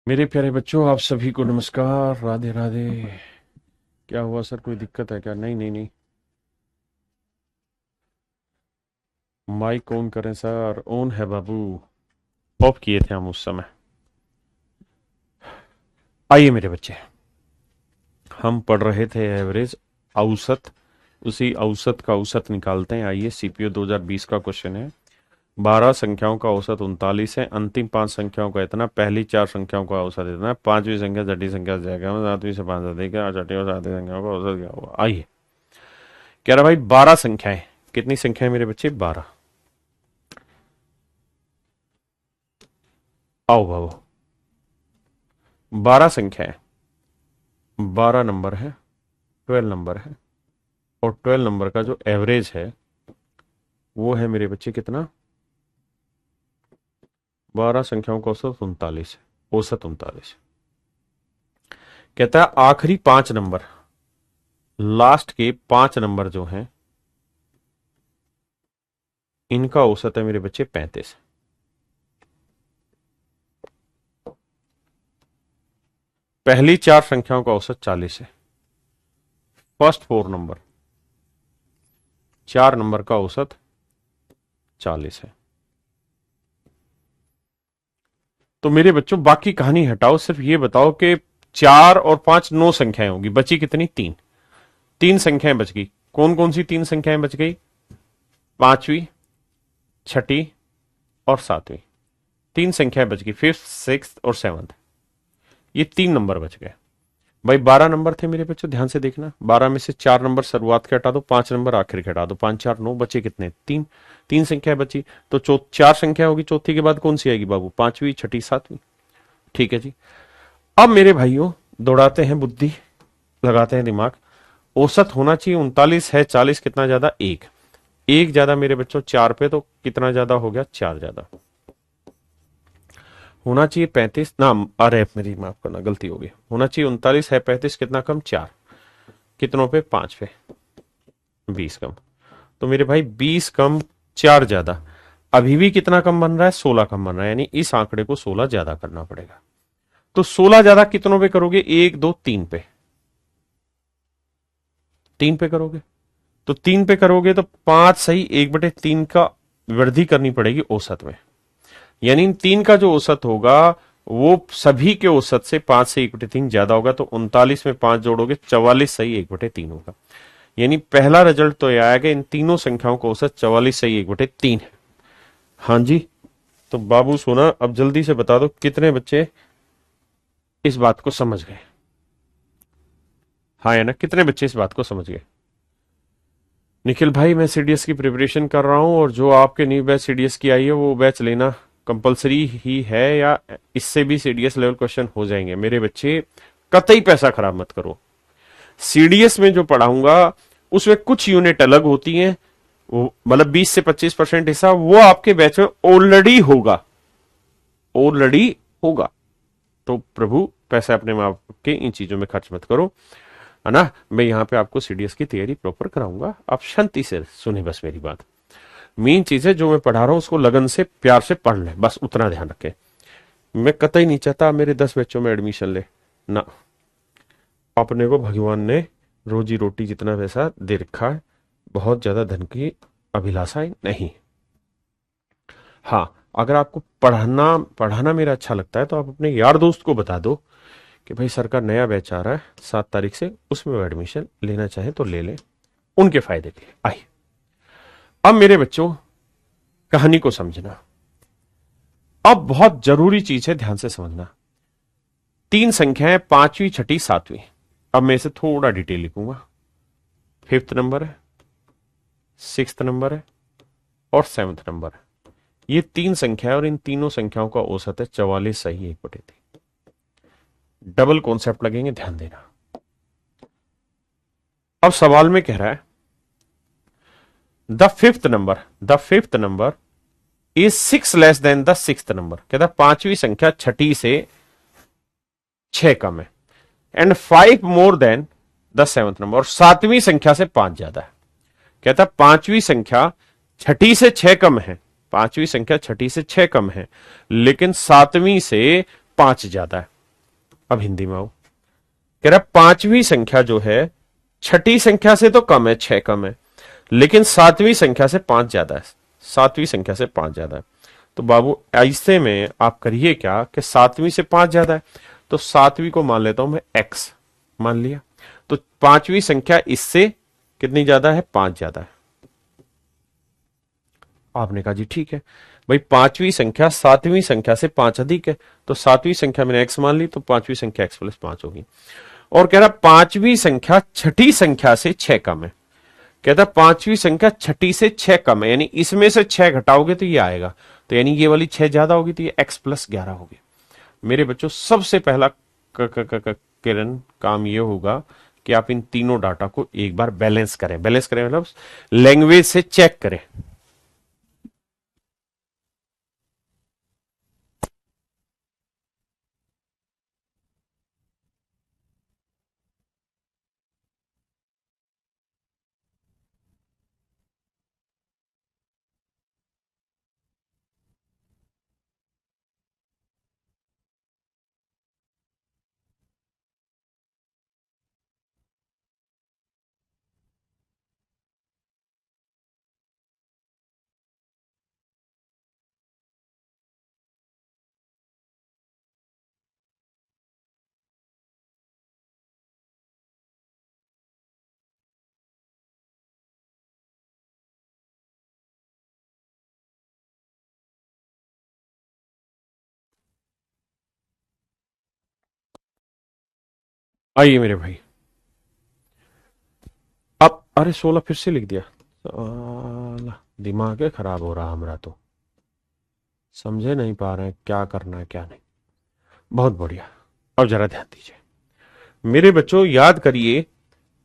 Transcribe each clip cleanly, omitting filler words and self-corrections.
मेरे प्यारे बच्चों, आप सभी को नमस्कार, राधे राधे। क्या हुआ सर, कोई दिक्कत है क्या? नहीं नहीं नहीं, माइक ऑन करें सर। ऑन है बाबू, ऑफ किए थे हम उस समय। आइए मेरे बच्चे, हम पढ़ रहे थे एवरेज, औसत। उसी औसत का औसत निकालते हैं। आइए, सीपीओ 2020 का क्वेश्चन है। 12 संख्याओं का औसत 39 है। अंतिम 5 संख्याओं का इतना, पहली 4 संख्याओं का औसत इतना है। पांचवी संख्या छठी संख्या से जाएगा, सातवीं से 5 अधिक है, छठी और सातवीं संख्याओं का औसत क्या हुआ? आइए, कह रहा भाई 12 संख्याएं। कितनी संख्याएं मेरे बच्चे? 12। आओ बाबू, 12 संख्या है, 12 नंबर है, 12 नंबर है, और 12 नंबर का जो एवरेज है वो है मेरे बच्चे कितना? 12 संख्याओं का औसत 39 है। औसत 39। कहता है आखिरी 5 नंबर, लास्ट के 5 नंबर जो हैं, इनका औसत है मेरे बच्चे 35। पहली 4 संख्याओं का औसत 40 है। फर्स्ट 4 नंबर, 4 नंबर का औसत 40 है। तो मेरे बच्चों, बाकी कहानी हटाओ, सिर्फ ये बताओ कि 4 और 5 9 संख्याएं होंगी, बची कितनी? 3। 3 संख्याएं बच गई। कौन कौन सी 3 संख्याएं बच गई? पांचवी, छठी और सातवीं। 3 संख्याएं बच गई, फिफ्थ, सिक्स और सेवंथ। ये 3 नंबर बच गए। भाई 12 नंबर थे मेरे बच्चों, ध्यान से देखना। 12 में से 4 नंबर शुरुआत के हटा दो, 5 नंबर आखिर के हटा दो। 5 4 9, बचे कितने? 3। 3 संख्या बची, तो 4 संख्या होगी। चौथी के बाद कौन सी आएगी बाबू? पांचवी, छठी, सातवीं। ठीक है जी। अब मेरे भाइयों, दौड़ाते हैं बुद्धि, लगाते हैं दिमाग। औसत होना चाहिए 39 है, 40 कितना ज्यादा? 1। 1 ज्यादा मेरे बच्चों 4 पे, तो कितना ज्यादा हो गया? 4 ज्यादा। होना चाहिए 35 ना, अरे मेरी माफ करना, गलती हो गई। होना चाहिए 39 है, 35 कितना कम? 4। कितनों पे? 5 पे। 20 कम। तो मेरे भाई 20 कम 4 ज्यादा, अभी भी कितना कम बन रहा है? 16 कम बन रहा है। यानी इस आंकड़े को 16 ज्यादा करना पड़ेगा। तो 16 ज्यादा कितनों पे करोगे? 1 2 3 पे। 3 पे करोगे, तो 3 पे करोगे तो 5 सही 1/3 का वृद्धि करनी पड़ेगी औसत में। यानी इन 3 का जो औसत होगा वो सभी के औसत से 5 से 1/3 ज्यादा होगा। तो 39 में 5 जोड़ोगे, 44 सही 1/3 होगा। यानी पहला रिजल्ट तो यह आएगा, इन तीनों संख्याओं का औसत 44 सही 1/3 है। हाँ जी। तो बाबू सोना, अब जल्दी से बता दो कितने बच्चे इस बात को समझ गए? हाँ है ना, कितने बच्चे इस बात को समझ गए? निखिल भाई, मैं सीडीएस की प्रिपरेशन कर रहा हूं, और जो आपके न्यू बैच सीडीएस की आई है वो बैच लेना कंपलसरी ही है, या इससे भी सीडीएस लेवल क्वेश्चन हो जाएंगे? मेरे बच्चे, कतई पैसा खराब मत करो। सीडीएस में जो पढ़ाऊंगा उसमें कुछ यूनिट अलग होती हैं, वो मतलब 20 से 25% हिस्सा वो आपके बैच में ऑलरेडी होगा। ऑलरेडी होगा। तो प्रभु, पैसा अपने माँ बाप के इन चीजों में खर्च मत करो, है ना। मैं यहाँ पे आपको सीडीएस की तैयारी प्रॉपर कराऊंगा, आप शांति से सुने बस मेरी बात। मेन चीज है, जो मैं पढ़ा रहा हूं उसको लगन से प्यार से पढ़ ले, बस उतना ध्यान रखे। मैं कतई नहीं चाहता मेरे 10 बच्चों में एडमिशन ले ना। अपने को भगवान ने रोजी रोटी जितना पैसा दे रखा है, बहुत ज्यादा धन की अभिलाषाएं नहीं। हाँ, अगर आपको पढ़ना पढ़ाना मेरा अच्छा लगता है तो आप अपने यार दोस्त को बता दो कि भाई सर का नया बैच आ रहा है 7 तारीख से, उसमें वो एडमिशन लेना चाहे तो ले लें, उनके फायदे के लिए। आइए, अब मेरे बच्चों, कहानी को समझना। अब बहुत जरूरी चीज है, ध्यान से समझना। 3 संख्याएं, पांचवी, छठी, सातवीं। अब मैं इसे थोड़ा डिटेल लिखूंगा। 5th नंबर है, 6th नंबर है, और 7th नंबर है। ये 3 संख्या, और इन तीनों संख्याओं का औसत है 44 सही 1/3। डबल कॉन्सेप्ट लगेंगे, ध्यान देना। अब सवाल में कह रहा है the fifth number is 6 less than the 6th number. कहता है पांचवी संख्या छठी से 6 कम है, and 5 more than the 7th number, और सातवीं संख्या से 5 ज्यादा है। कहता है पांचवी संख्या छठी से 6 कम है, पांचवी संख्या छठी से 6 कम है, लेकिन सातवीं से 5 ज्यादा है। अब हिंदी में आओ। कह रहा पांचवी संख्या जो है छठी संख्या से तो कम है, 6 कम है, लेकिन सातवीं संख्या से 5 ज्यादा है। सातवीं संख्या से 5 ज्यादा है। तो बाबू ऐसे में आप करिए क्या कि सातवीं से 5 ज्यादा है, तो सातवीं को मान लेता हूं मैं एक्स मान लिया। तो पांचवी संख्या इससे कितनी ज्यादा है, 5 ज्यादा है। आपने कहा जी ठीक है भाई, पांचवी संख्या सातवीं संख्या से 5 अधिक है, तो सातवीं संख्या मैंने एक्स मान ली, तो पांचवी संख्या एक्स प्लस 5 होगी। और कह रहा पांचवी संख्या छठी संख्या से 6 कम है। कहता पांचवी संख्या छठी से 6 कम है, यानी इसमें से 6 घटाओगे तो ये आएगा, तो यानी ये वाली 6 ज्यादा होगी, तो ये एक्स प्लस 11 होगी। मेरे बच्चों सबसे पहला किरण काम ये होगा कि आप इन तीनों डाटा को एक बार बैलेंस करें। बैलेंस करें मतलब लैंग्वेज से चेक करें। आइए मेरे भाई, अब अरे 16 फिर से लिख दिया। साला, दिमाग है खराब हो रहा हमारा तो, समझे नहीं पा रहे हैं क्या करना है क्या नहीं। बहुत बढ़िया। अब जरा ध्यान दीजिए मेरे बच्चों, याद करिए,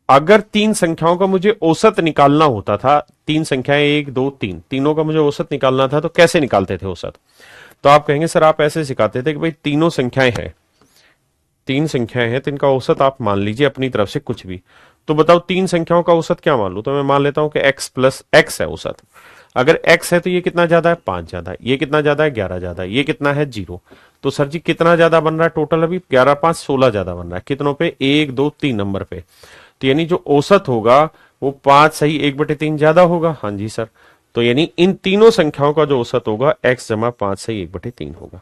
अगर तीन संख्याओं का मुझे औसत निकालना होता था, तीन संख्याएं एक दो तीन, तीनों का मुझे औसत निकालना था, तो कैसे निकालते थे औसत? तो आप कहेंगे सर आप ऐसे सिखाते थे कि भाई तीनों संख्याएं हैं, तीन संख्याएं हैं तो इनका औसत आप मान लीजिए अपनी तरफ से कुछ भी। तो बताओ तीन संख्याओं का औसत क्या मान लू? तो मैं मान लेता हूं कि x प्लस एक्स है औसत। अगर x है तो ये कितना ज्यादा है, 5 ज्यादा है। ये कितना ज्यादा है, 11 ज्यादा है। ये कितना है, 0। तो सर जी कितना ज्यादा बन रहा है टोटल? अभी 11 5 16 ज्यादा बन रहा है। कितनों पे? 1 2 3 नंबर पे। तो यानी जो औसत होगा वो 5 सही 1/3 ज्यादा होगा। हाँ जी सर। तो यानी इन तीनों संख्याओं का जो औसत होगा x जमा 5 सही 1/3 होगा,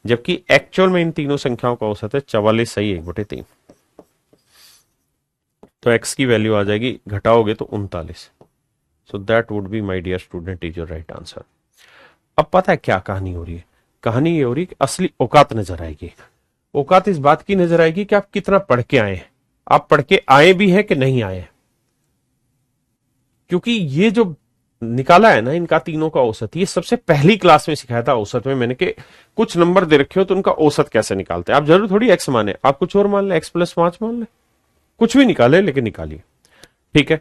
जबकि एक्चुअल में इन तीनों संख्याओं का औसत है 44 सही 1/3। तो x की वैल्यू आ जाएगी, घटाओगे तो 39। So that would be my dear student is your right answer. अब पता है क्या कहानी हो रही है? कहानी ये हो रही है कि असली औकात नजर आएगी। औकात इस बात की नजर आएगी कि आप कितना पढ़ के आए हैं, आप पढ़ के आए भी हैं कि नहीं आए हैं। क्योंकि ये जो निकाला है ना इनका तीनों का औसत, ये सबसे पहली क्लास में सिखाया था औसत में मैंने, कि कुछ नंबर दे रखे हो तो उनका औसत कैसे निकालते हैं। आप जरूर थोड़ी एक्स माने, आप कुछ और मान ले, एक्स प्लस 5 मान ले, कुछ भी निकाले लेकिन निकालिए, ठीक है।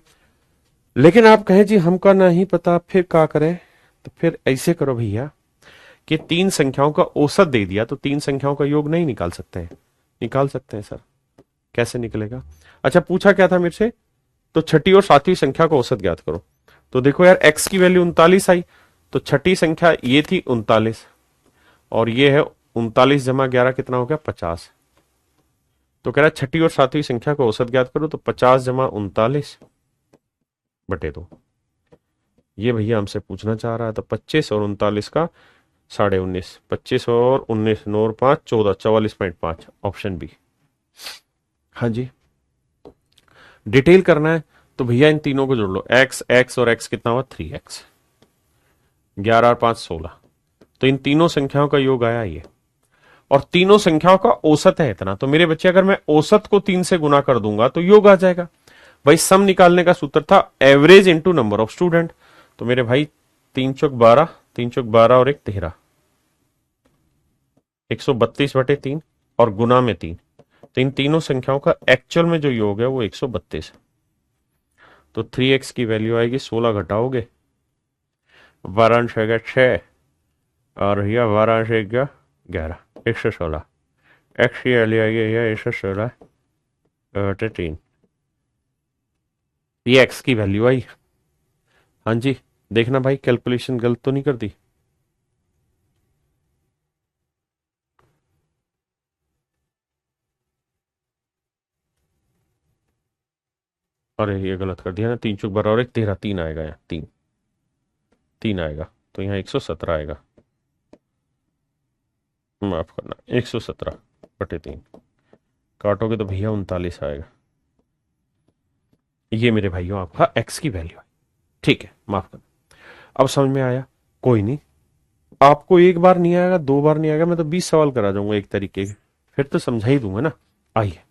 लेकिन आप कहें जी हमका नहीं पता, फिर क्या करें? तो फिर ऐसे करो भैया कि तीन संख्याओं का औसत दे दिया तो तीन संख्याओं का योग नहीं निकाल सकते हैं? निकाल सकते हैं सर। कैसे निकलेगा? अच्छा पूछा क्या था मेरे से? तो छठी और सातवीं संख्या का औसत ज्ञात करो। तो देखो यार x की वैल्यू 39 आई, तो छठी संख्या ये थी 39, और ये है 39 जमा 11 कितना हो गया, 50। तो कह रहा है छठी और सातवीं संख्या का औसत ज्ञात करो, तो 50 जमा 39 बटे 2। ये भैया हमसे पूछना चाह रहा है। तो 25 और 39 का 19.5, 25 और 19 9 और 5 14, 44.5, ऑप्शन बी। हाँ जी, डिटेल करना है तो भैया इन तीनों को जोड़ लो, x x और x कितना हुआ, 3x। 11 और 5 16, तो इन तीनों संख्याओं का योग आया ये, और तीनों संख्याओं का औसत है इतना। तो मेरे बच्चे अगर मैं औसत को 3 से गुना कर दूंगा तो योग आ जाएगा। भाई सम निकालने का सूत्र था average into number of student. तो मेरे भाई 3 चौक 12, 3 चौक 12 और 1 13, 132/3 और गुना में 3। तो इन तीनों संख्याओं का एक्चुअल में जो योग है वो 132 है। तो 3x की वैल्यू आएगी, 16 घटाओगे, 12 6 6, और भैया 12 से 11, 116। एक्स की वैल्यू आएगी भैया 116 बटे 3। ये एक्स की वैल्यू आई। हाँ जी, देखना भाई कैलकुलेशन गलत तो नहीं कर दी। अरे ये गलत कर दिया ना, 3 चूक 12 और 1 13, 3 आएगा यहाँ, 3 3 आएगा, तो यहाँ 117 आएगा। माफ करना, 117/3 काटोगे तो भैया 39 आएगा। ये मेरे भाइयों आपका एक्स की वैल्यू है। ठीक है, माफ करना। अब समझ में आया? कोई नहीं, आपको एक बार नहीं आएगा, 2 बार नहीं आएगा, मैं तो 20 सवाल करा जाऊंगा एक तरीके के, फिर तो समझा ही दूंगा ना। आइए।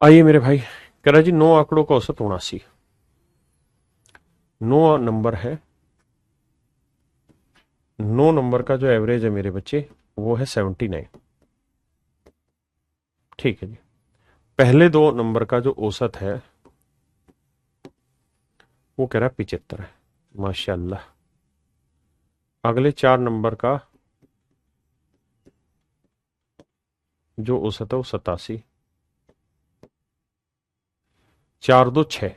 आइए मेरे भाई, कह रहा जी 9 आंकड़ों का औसत 79। 9 नंबर है, 9 नंबर का जो एवरेज है मेरे बच्चे, वो है 79। ठीक है जी। पहले 2 नंबर का जो औसत है वो कह रहा है 75 है। माशाल्लाह। अगले 4 नंबर का जो औसत है वो 87। 4 2 6,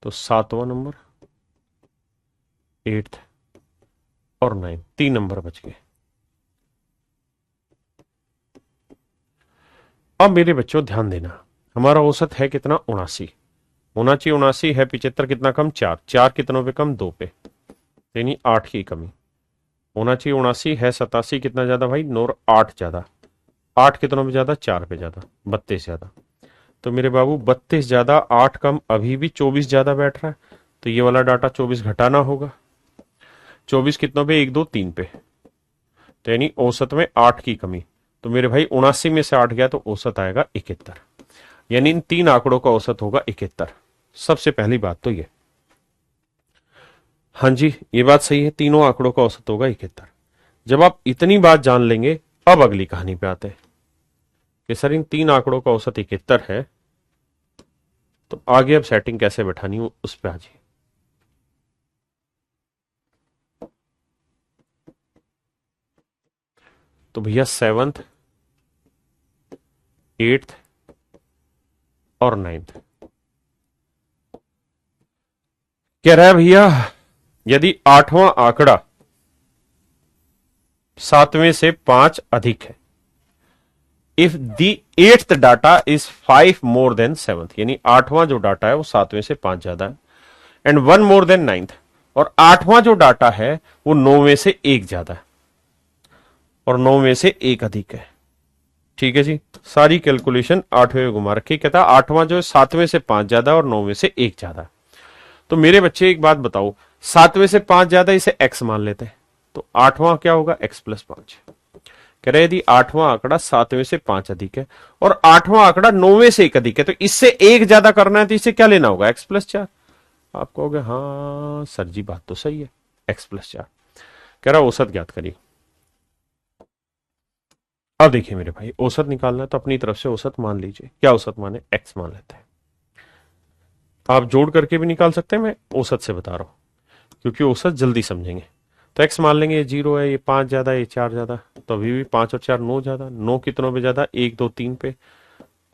तो 7वां नंबर, 8th और 9, 3 नंबर बच गए। अब मेरे बच्चों ध्यान देना, हमारा औसत है कितना? 79 होना चाहिए। 79 है 75, कितना कम? 4, 4 कितनों पे कम? 2 पे, यानी 8 की कमी। होना चाहिए 79 है 87, कितना ज्यादा भाई? 9 8 ज्यादा। 8 कितनों पे ज्यादा? 4 पे ज्यादा, 32 ज्यादा। तो मेरे बाबू 32 ज्यादा 8 कम, अभी भी 24 ज्यादा बैठ रहा है, तो ये वाला डाटा 24 घटाना होगा। 24 कितनों पे? 1 2 3 पे, तो यानी औसत में 8 की कमी। तो मेरे भाई 79 में से 8 गया तो औसत आएगा 71, यानी इन 3 आंकड़ों का औसत होगा 71। सबसे पहली बात तो ये। हाँ जी, ये बात सही है, तीनों आंकड़ों का औसत होगा 71। जब आप इतनी बात जान लेंगे, अब अगली कहानी पे आते हैं। कि सर इन तीन आंकड़ों का औसत 71 है, तो आगे अब सेटिंग कैसे बैठानी हो उस पर आ जाइए। तो भैया 7th 8th और 9th कह रहा है भैया यदि आठवां आंकड़ा 7वें से 5 अधिक है, if the 8th data is 5 more than 7th, यानी आठवां जो डाटा है वो 7वें से 5 ज्यादा है, एंड 1 मोर देन 9th, और आठवां जो डाटा है वो 9वें से 1 ज्यादा है और 9वें से 1 अधिक है। ठीक है जी, सारी कैलकुलेशन 8वें में घुमा रखी। कहता आठवां जो है 7वें से 5 ज्यादा और 9वें से 1 ज्यादा। तो मेरे बच्चे एक बात बताओ, 7वें से 5 ज्यादा, इसे x मान लेते हैं, तो आठवां क्या होगा x+5। कह रहे यदि आठवां आंकड़ा 7वें से 5 अधिक है और आठवां आंकड़ा 9वें से 1 अधिक है, तो इससे 1 ज्यादा करना है, तो इसे क्या लेना होगा x+4। आप कहोगे हाँ सर जी बात तो सही है, x+4। कह रहा औसत ज्ञात करिए। अब देखिए मेरे भाई, औसत निकालना है तो अपनी तरफ से औसत मान लीजिए। क्या औसत माने, x मान लेते हैं। आप जोड़ करके भी निकाल सकते हैं, मैं औसत से बता रहा हूं क्योंकि औसत जल्दी समझेंगे। तो x मान लेंगे, ये 0 है, ये 5 ज्यादा, ये 4 ज्यादा, तो अभी भी 5 और 4 9 ज्यादा, 9 कितनों पे ज्यादा, 1 2 3 पे,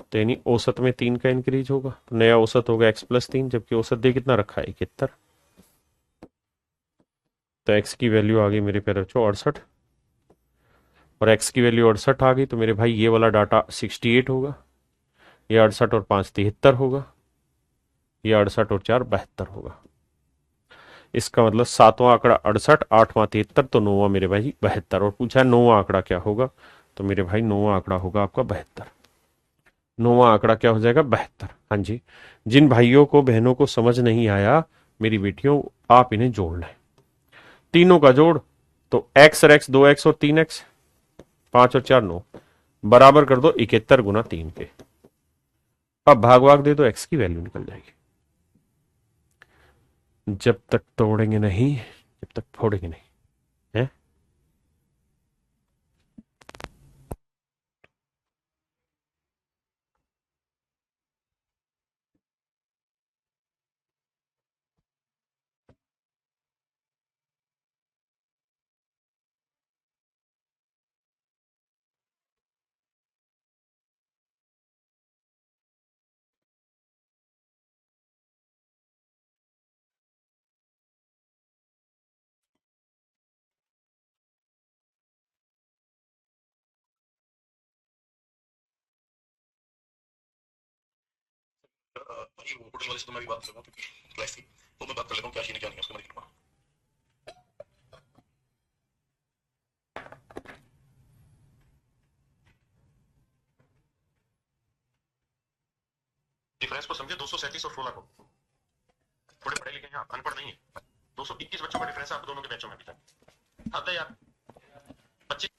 तो यानी औसत में 3 का इंक्रीज होगा, तो नया औसत होगा x+3, जबकि औसत दे कितना रखा है 71। तो x की वैल्यू आ गई मेरे प्यारे बच्चों 68, और x की वैल्यू 68 आ गई, तो मेरे भाई ये वाला डाटा 68 होगा, ये 68 और 5 73 होगा, ये 68 और 4 72 होगा। इसका मतलब सातवां आंकड़ा 68, आठवां 73, तो नौवां मेरे भाई 72। और पूछा है नौवां आंकड़ा क्या होगा, तो मेरे भाई नौवां आंकड़ा होगा आपका 72। नौवां आंकड़ा क्या हो जाएगा 72। हाँ जी, जिन भाइयों को बहनों को समझ नहीं आया मेरी बेटियों, आप इन्हें जोड़ लें, तीनों का जोड़, तो एक्स और एक्स 2x और 3x, 5 और 4 9, बराबर कर दो 71 गुना 3 के। अब भाग भाग दे दो, x की वैल्यू निकल जाएगी। जब तक तोड़ेंगे नहीं, जब तक फोड़ेंगे नहीं, है। भाई वो कोडिंग वाले से तो मैं भी बात कर लूंगा क्योंकि क्लास की, तो मैं बात कर लेता हूँ क्या चीज क्या नहीं है उसके बारे में। डिफरेंस को समझे 237 और 16 को, थोड़े पढ़े लिखे हैं आप, अनपढ़ नहीं है। 221 बच्चों का डिफरेंस है आप दोनों के बैचों में अभी तक। हद है यार। 25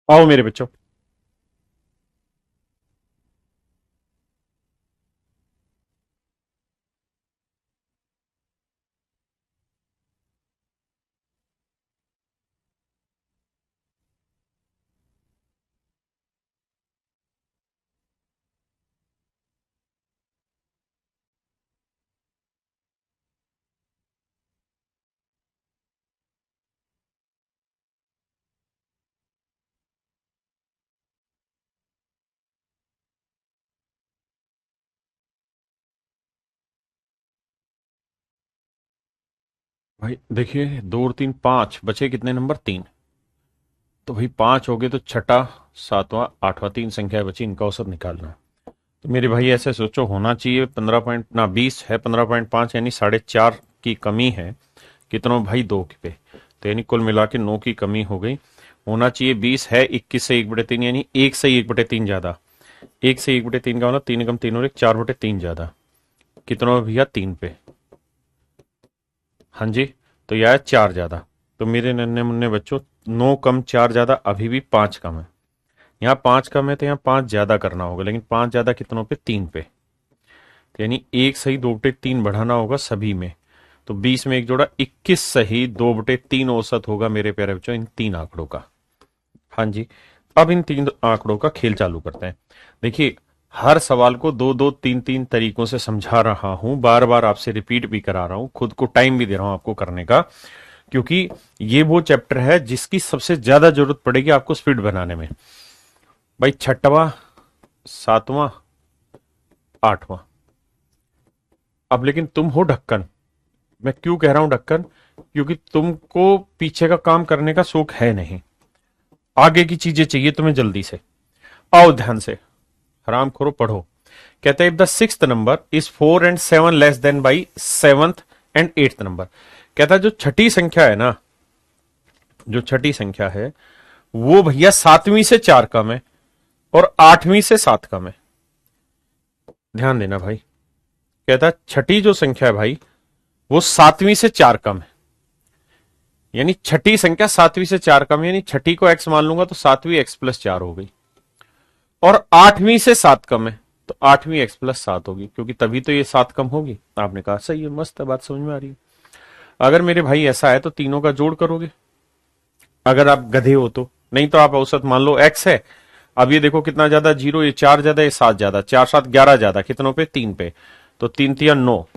आओ मेरे बच्चों। भाई देखिए, दो और तीन पांच बचे, कितने नंबर? तीन। तो भाई पांच हो गए तो छठा, सातवां, आठवां, तीन संख्या बची, इनका औसत निकालना है। तो मेरे भाई ऐसे सोचो, होना चाहिए 15 पॉइंट ना 20 है, 15.5 यानी 4.5 की कमी है। कितनों भाई? दो पे। तो यानी कुल मिला के 9 की कमी हो गई। होना चाहिए 20 है, 21 से 1/3 यानी 1 से 1/3 ज्यादा। 1 से 1/3 का मतलब 3 कम 3 और 1, 4/3 ज्यादा। कितना भैया? 3 पे। हाँ जी। तो यह है 4 ज्यादा। तो मेरे नन्हे मुन्ने बच्चों, 9 कम 4 ज्यादा अभी भी 5 कम है। यहाँ 5 कम है तो यहाँ 5 ज्यादा करना होगा, लेकिन 5 ज्यादा कितनों पे? 3 पे। तो यानी 1 सही 2/3 बढ़ाना होगा सभी में। तो 20 में एक जोड़ा, 21 सही 2/3 औसत होगा मेरे प्यारे बच्चों इन तीन आंकड़ों का। हाँ जी। अब इन तीन आंकड़ों का खेल चालू करते हैं। देखिए, हर सवाल को दो दो तीन तीन तरीकों से समझा रहा हूं, बार बार आपसे रिपीट भी करा रहा हूं, खुद को टाइम भी दे रहा हूं आपको करने का, क्योंकि ये वो चैप्टर है जिसकी सबसे ज्यादा जरूरत पड़ेगी आपको स्पीड बनाने में। भाई छठवां, सातवां, आठवां। अब लेकिन तुम हो ढक्कन। मैं क्यों कह रहा हूं ढक्कन? क्योंकि तुमको पीछे का काम करने का शौक है नहीं, आगे की चीजें चाहिए तुम्हें जल्दी से। आओ ध्यान से, हराम खोरो पढ़ो। कहते हैं, if the sixth number is 4 and 7 less than by seventh and eighth number. कहता है जो छठी संख्या है ना, जो छठी संख्या है वो भैया सातवीं से चार कम है और आठवीं से सात कम है। ध्यान देना भाई। कहता है छठी जो संख्या है भाई, वो सातवीं से चार कम है। यानी छठी संख्या सातवीं से चार कम है, यानी छठी को एक्स मान लूंगा तो सातवीं एक्स प्लस चार हो गई। और आठवीं से सात कम है, तो आठवीं एक्स प्लस सात होगी, क्योंकि तभी तो ये सात कम होगी। आपने कहा सही है, मस्त है, बात समझ में आ रही है। अगर मेरे भाई ऐसा है तो तीनों का जोड़ करोगे, अगर आप गधे हो तो। नहीं तो आप औसत मान लो एक्स है। अब ये देखो कितना ज्यादा, जीरो, ये चार ज्यादा, ये सात ज्यादा, चार सात 11 ज्यादा, कितनों पे? तीन पे। तो तीन तिया 9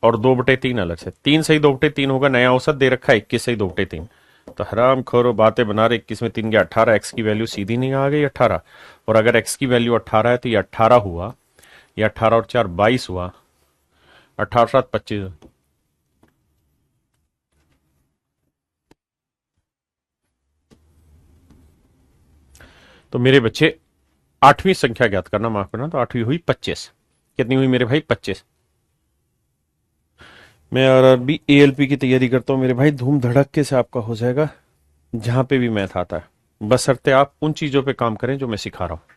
और 2/3 अलग से, तीन सही 2/3 होगा, नया औसत दे रखा है 21 सही 2/3। तो हराम खोरो बातें बना रहे, 21 में 3 के 18, एक्स की वैल्यू सीधी नहीं आ गई 18। और अगर एक्स की वैल्यू 18 है तो ये 18 हुआ, ये 18 और 4 22 हुआ, 18 7 25। तो मेरे बच्चे, आठवीं संख्या ज्ञात करना, माफ करना, तो आठवीं हुई 25। कितनी हुई मेरे भाई? 25। मैं आरआरबी एएलपी की तैयारी करता हूँ मेरे भाई, धूम धड़क्के से आपका हो जाएगा जहां पे भी मैथ आता है, बशर्ते आप उन चीजों पे काम करें जो मैं सिखा रहा हूं।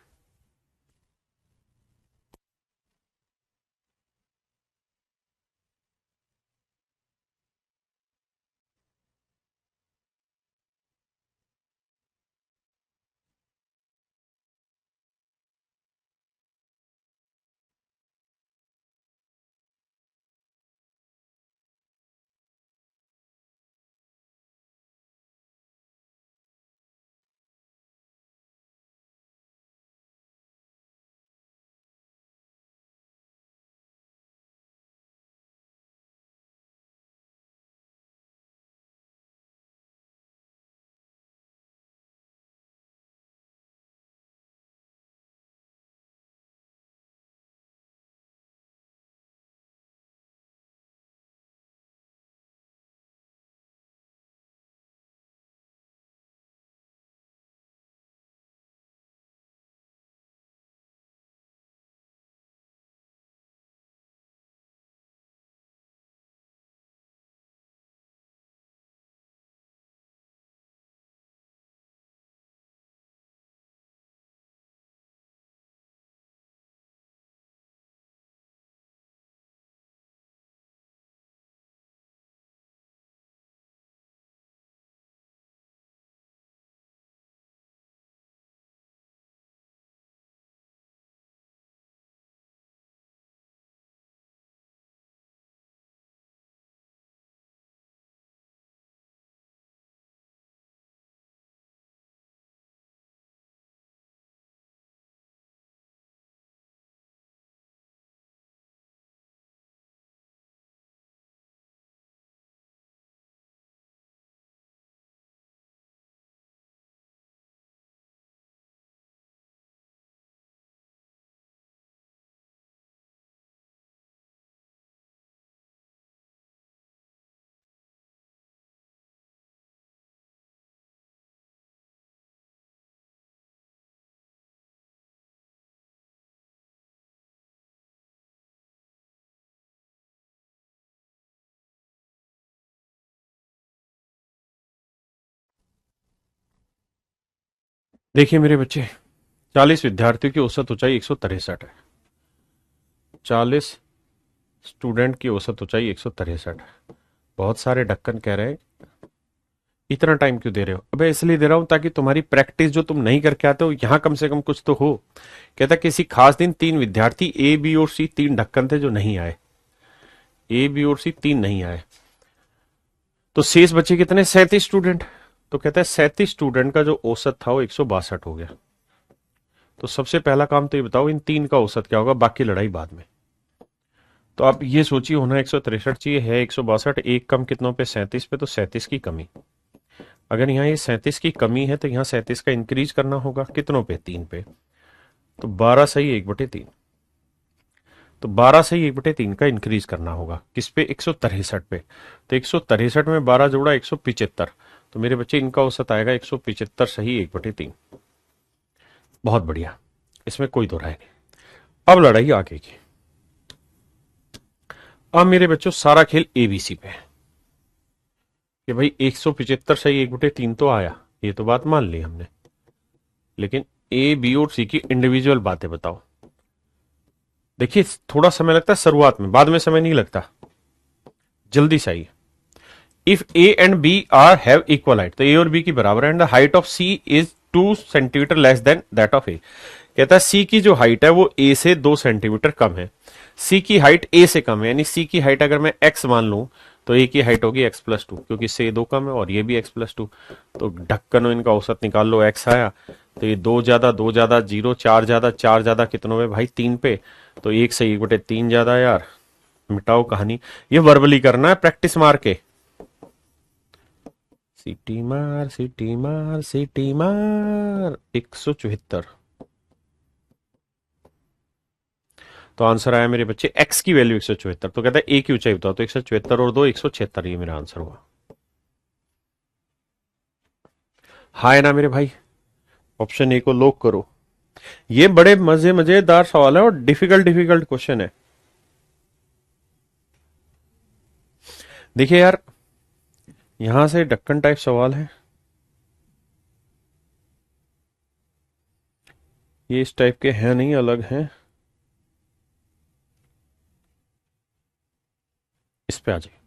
देखिए मेरे बच्चे, 40 विद्यार्थियों की औसत ऊंचाई 163 है। 40 स्टूडेंट की औसत ऊंचाई 163 है। बहुत सारे ढक्कन कह रहे हैं इतना टाइम क्यों दे रहे हो? अबे इसलिए दे रहा हूं ताकि तुम्हारी प्रैक्टिस जो तुम नहीं करके आते हो यहां कम से कम कुछ तो हो। कहता किसी खास दिन 3 विद्यार्थी ए बी और सी, 3 ढक्कन थे जो नहीं आए। ए बी और सी 3 नहीं आए, तो शेष बचे कितने? 37 स्टूडेंट। तो कहता है 37 स्टूडेंट का जो औसत था वो 162 हो गया। तो सबसे पहला काम तो ये बताओ इन 3 का औसत क्या होगा, बाकी लड़ाई बाद में। तो आप ये सोचिए, होना 163 चाहिए, है 162, एक कम कितनों पे? 37 पे, तो 37 की कमी। अगर यहाँ ये 37 की कमी है तो यहाँ 37 का इंक्रीज करना होगा कितनों पे? 3 पे। तो 12 सही 1/3। तो 12 सही 1/3 का इंक्रीज करना होगा किस पे? 163 पे। तो 163 में 12 जोड़ा 175। तो मेरे बच्चे इनका औसत आएगा 175 सही 1/3। बहुत बढ़िया, इसमें कोई दो राय नहीं। अब लड़ाई आगे की। अब मेरे बच्चों सारा खेल एबीसी पे है कि भाई 175 सही 1/3 तो आया, ये तो बात मान ली हमने, लेकिन ए बी और सी की इंडिविजुअल बातें बताओ। देखिए थोड़ा समय लगता है शुरुआत में, बाद में समय नहीं लगता, जल्दी से आइए। If A and B are have equal height, तो ए और बी की बराबर है, and the height of C is 2 centimetre less than that of A. कहता है सी की जो हाइट है वो ए से 2 सेंटीमीटर कम है। सी की हाइट ए से कम है, यानी सी की हाइट अगर मैं एक्स मान लूं तो ए की हाइट होगी x+2, क्योंकि से 2 कम है और ये भी x+2। तो ढक्कनों इनका औसत निकाल लो, x आया, तो ये 2 ज्यादा 2 ज्यादा 0, 4 ज्यादा 4 ज्यादा कितनों में भाई? 3 पे। तो 1 से 1/3 ज्यादा यार, मिटाओ कहानी। ये वर्बली करना है, प्रैक्टिस मार के। सीटी मार सीटी मार सीटी मार, 174। तो आंसर आया मेरे बच्चे x की वैल्यू 174। तो कहता है a की ऊंचाई बताओ, तो 174 और 2 176, ये मेरा आंसर हुआ। हाँ है ना मेरे भाई? ऑप्शन ए को लॉक करो। ये बड़े मजेदार सवाल है और डिफिकल्ट डिफिकल्ट क्वेश्चन है। देखिए यार, यहां से ढक्कन टाइप सवाल है, ये इस टाइप के हैं नहीं, अलग हैं। इस पे आ जाइए।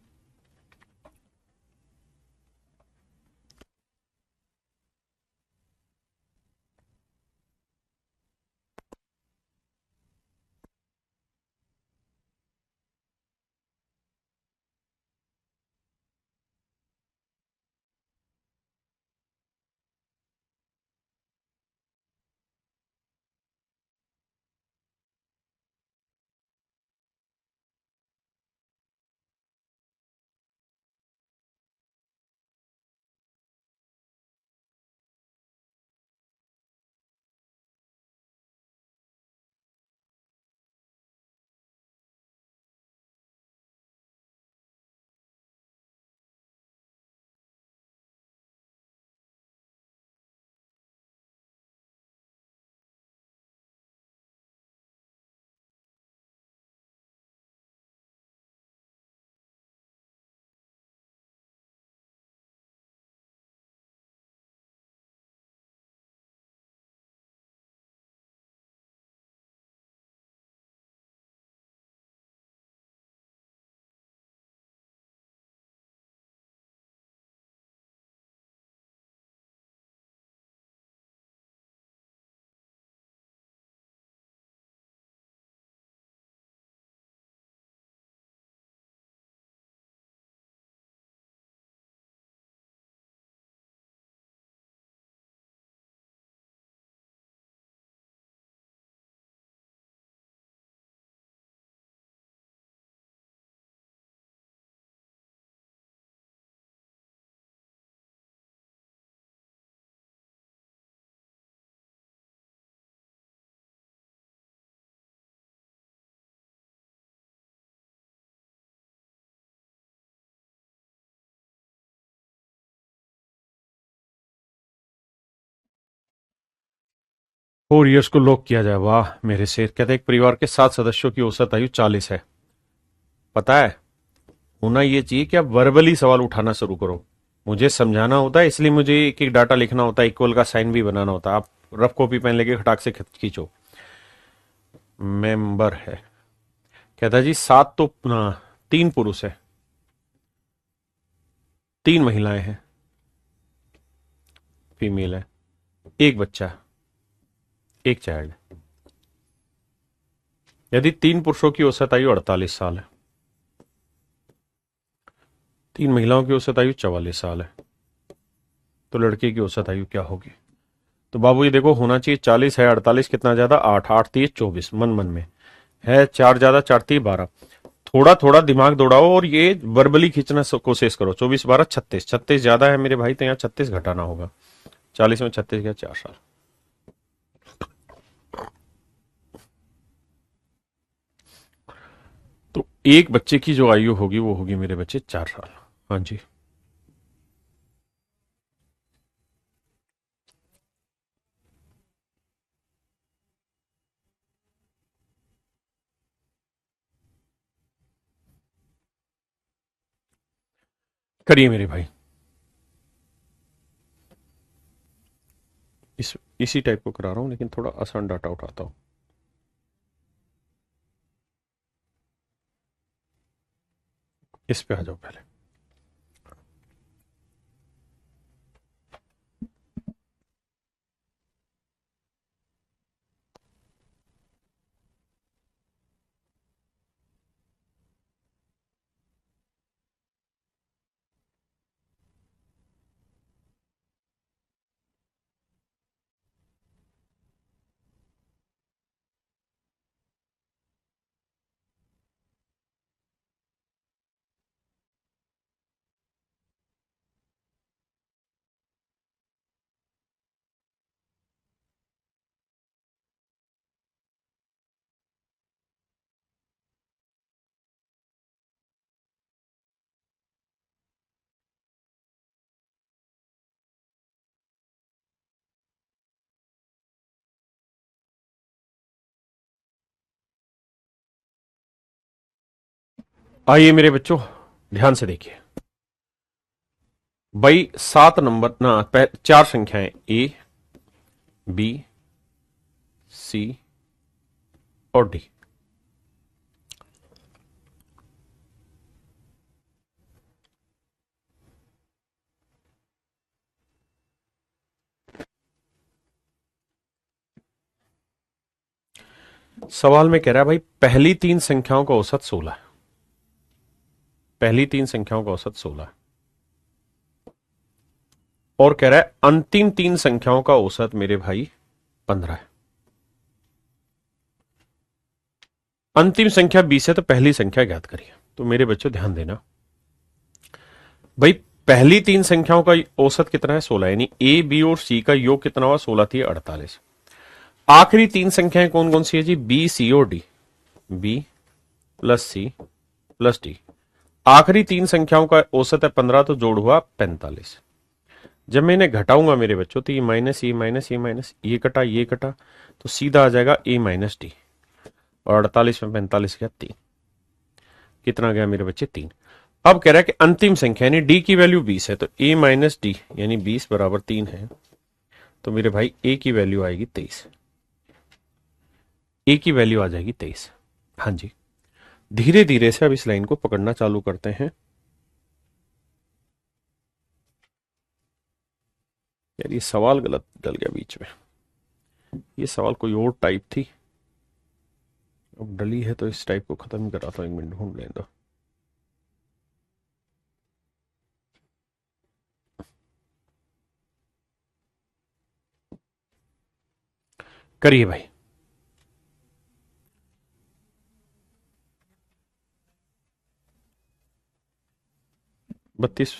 और ईयर्स को लॉक किया जाए। वाह मेरे शेर। कहते हैं एक परिवार के 7 सदस्यों की औसत आयु 40 है। पता है, होना ये चाहिए कि आप वर्बली सवाल उठाना शुरू करो। मुझे समझाना होता है, इसलिए मुझे एक एक डाटा लिखना होता है, इक्वल का साइन भी बनाना होता है। आप रफ कॉपी पेन लेके खटाक से खींचो। मेंबर है, कहता जी सात तो ना, 3 पुरुष है, 3 महिलाएं हैं, फीमेल है, एक बच्चा, एक चाइल्ड। यदि 3 पुरुषों की औसत आयु 48 साल है, 3 महिलाओं की औसत आयु 44 साल है, तो लड़के की औसत आयु क्या होगी? तो बाबू ये देखो, होना चाहिए 40 है, 48 कितना ज्यादा, 8, 8 3 24, मन मन में है, 4 ज्यादा, 4 3 12। थोड़ा थोड़ा दिमाग दौड़ाओ और ये वर्बली खींचना कोशिश करो। 24 12 36, 36 ज्यादा है मेरे भाई, तो यहाँ 36 घटाना होगा। 40 में 36 गया, 4 साल। तो एक बच्चे की जो आयु होगी वो होगी मेरे बच्चे 4 साल। हाँ जी, करिए मेरे भाई। इसी टाइप को करा रहा हूं, लेकिन थोड़ा आसान डाटा उठाता हूं। इस पे आ जाओ पहले। आइए मेरे बच्चों, ध्यान से देखिए। भाई 7 नंबर ना, 4 संख्याएं ए, बी, सी और डी। सवाल में कह रहा है भाई पहली 3 संख्याओं का औसत 16 है। पहली 3 संख्याओं का औसत 16 है, और कह रहा है अंतिम 3 संख्याओं का औसत मेरे भाई 15 है। अंतिम संख्या 20 है, तो पहली संख्या ज्ञात करिए। तो मेरे बच्चों ध्यान देना भाई, पहली 3 संख्याओं का औसत कितना है? 16, यानी ए बी और सी का योग कितना हुआ? 16 थी 48। आखिरी 3 संख्याएं कौन कौन सी है जी? बी, सी और D. B plus C plus D. आखिरी 3 संख्याओं का औसत है 15, तो जोड़ हुआ 45। जब मैं इन्हें घटाऊंगा मेरे बच्चों, तो ये माइनस, ये माइनस, ये माइनस, ये कटा, ये कटा, तो सीधा आ जाएगा ए माइनस डी। और 48 में 45 गया 3। कितना गया मेरे बच्चे? 3। अब कह रहा है कि अंतिम संख्या यानी डी की वैल्यू 20 है, तो ए माइनस डी यानी 20 बराबर 3 है। तो मेरे भाई ए की वैल्यू आएगी 23। ए की वैल्यू आ जाएगी 23। हाँ जी, धीरे धीरे से अब इस लाइन को पकड़ना चालू करते हैं। यार ये सवाल गलत डल गया बीच में, ये सवाल कोई और टाइप थी, अब डली है तो इस टाइप को खत्म ही कराता हूं। 1 मिनट ढूंढ लें दो। करिए भाई। 32।